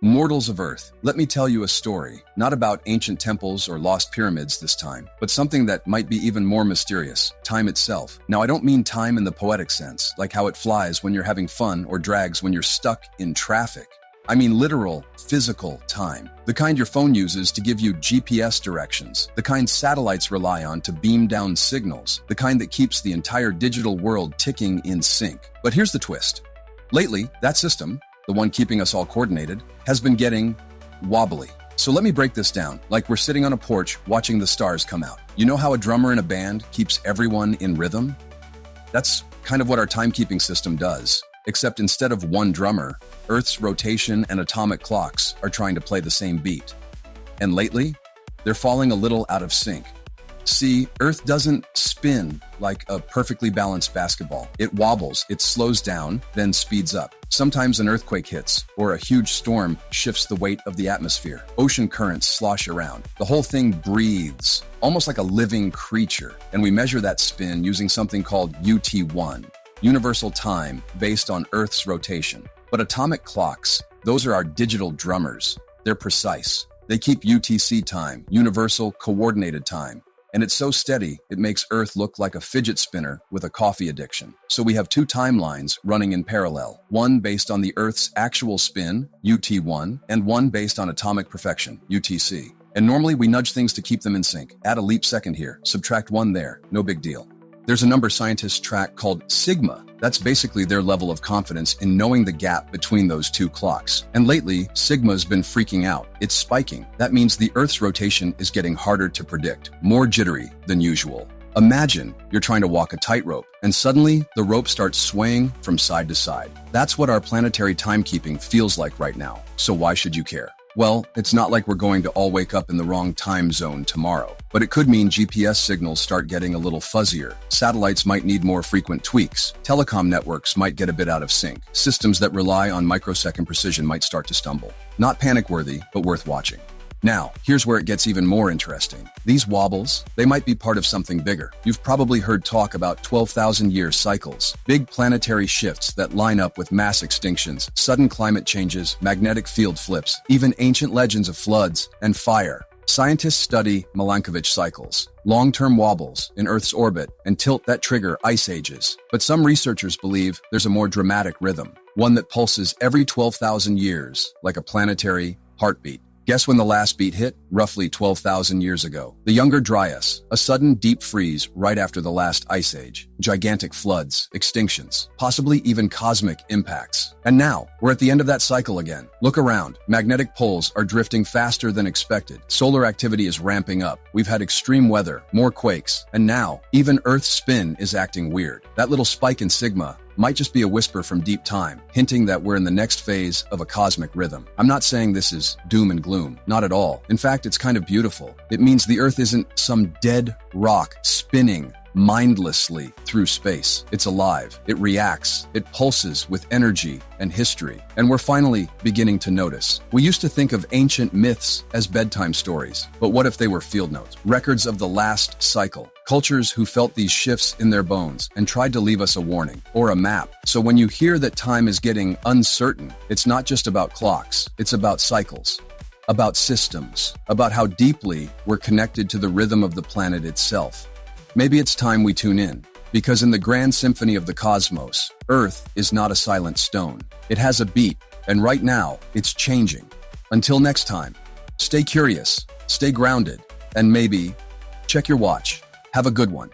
Mortals of Earth, let me tell you a story, not about ancient temples or lost pyramids this time, but something that might be even more mysterious, time itself. Now, I don't mean time in the poetic sense, like how it flies when you're having fun or drags when you're stuck in traffic. I mean literal, physical time. The kind your phone uses to give you GPS directions, the kind satellites rely on to beam down signals, the kind that keeps the entire digital world ticking in sync. But here's the twist. Lately, that system, the one keeping us all coordinated, has been getting wobbly. So let me break this down, like we're sitting on a porch watching the stars come out. You know how a drummer in a band keeps everyone in rhythm? That's kind of what our timekeeping system does, except instead of one drummer, Earth's rotation and atomic clocks are trying to play the same beat. And lately, they're falling a little out of sync. See, Earth doesn't spin like a perfectly balanced basketball. It wobbles, it slows down, then speeds up. Sometimes an earthquake hits, or a huge storm shifts the weight of the atmosphere. Ocean currents slosh around. The whole thing breathes, almost like a living creature. And we measure that spin using something called UT1, universal time based on Earth's rotation. But atomic clocks, those are our digital drummers. They're precise. They keep UTC time, universal coordinated time. And it's so steady, it makes Earth look like a fidget spinner with a coffee addiction. So we have two timelines running in parallel, one based on the Earth's actual spin, UT1, and one based on atomic perfection, UTC. And normally we nudge things to keep them in sync. Add a leap second here, subtract one there, no big deal. There's a number scientists track called sigma. That's basically their level of confidence in knowing the gap between those two clocks. And lately, sigma's been freaking out. It's spiking. That means the Earth's rotation is getting harder to predict, more jittery than usual. Imagine you're trying to walk a tightrope, and suddenly the rope starts swaying from side to side. That's what our planetary timekeeping feels like right now. So why should you care? Well, it's not like we're going to all wake up in the wrong time zone tomorrow, but it could mean GPS signals start getting a little fuzzier. Satellites might need more frequent tweaks. Telecom networks might get a bit out of sync. Systems that rely on microsecond precision might start to stumble. Not panic-worthy, but worth watching. Now, here's where it gets even more interesting. These wobbles, they might be part of something bigger. You've probably heard talk about 12,000-year cycles, big planetary shifts that line up with mass extinctions, sudden climate changes, magnetic field flips, even ancient legends of floods and fire. Scientists study Milankovitch cycles, long-term wobbles in Earth's orbit and tilt that trigger ice ages. But some researchers believe there's a more dramatic rhythm, one that pulses every 12,000 years, like a planetary heartbeat. Guess when the last beat hit? Roughly 12,000 years ago. The Younger Dryas, a sudden deep freeze right after the last ice age. Gigantic floods, extinctions, possibly even cosmic impacts. And now, we're at the end of that cycle again. Look around. Magnetic poles are drifting faster than expected. Solar activity is ramping up. We've had extreme weather, more quakes, and now, even Earth's spin is acting weird. That little spike in sigma might just be a whisper from deep time, hinting that we're in the next phase of a cosmic rhythm. I'm not saying this is doom and gloom, not at all. In fact, it's kind of beautiful. It means the Earth isn't some dead rock spinning mindlessly through space. It's alive. It reacts. It pulses with energy and history. And we're finally beginning to notice. We used to think of ancient myths as bedtime stories, but what if they were field notes? Records of the last cycle. Cultures who felt these shifts in their bones and tried to leave us a warning or a map. So when you hear that time is getting uncertain, it's not just about clocks. It's about cycles, about systems, about how deeply we're connected to the rhythm of the planet itself. Maybe it's time we tune in, because in the grand symphony of the cosmos, Earth is not a silent stone. It has a beat, and right now, it's changing. Until next time, stay curious, stay grounded, and maybe check your watch. Have a good one.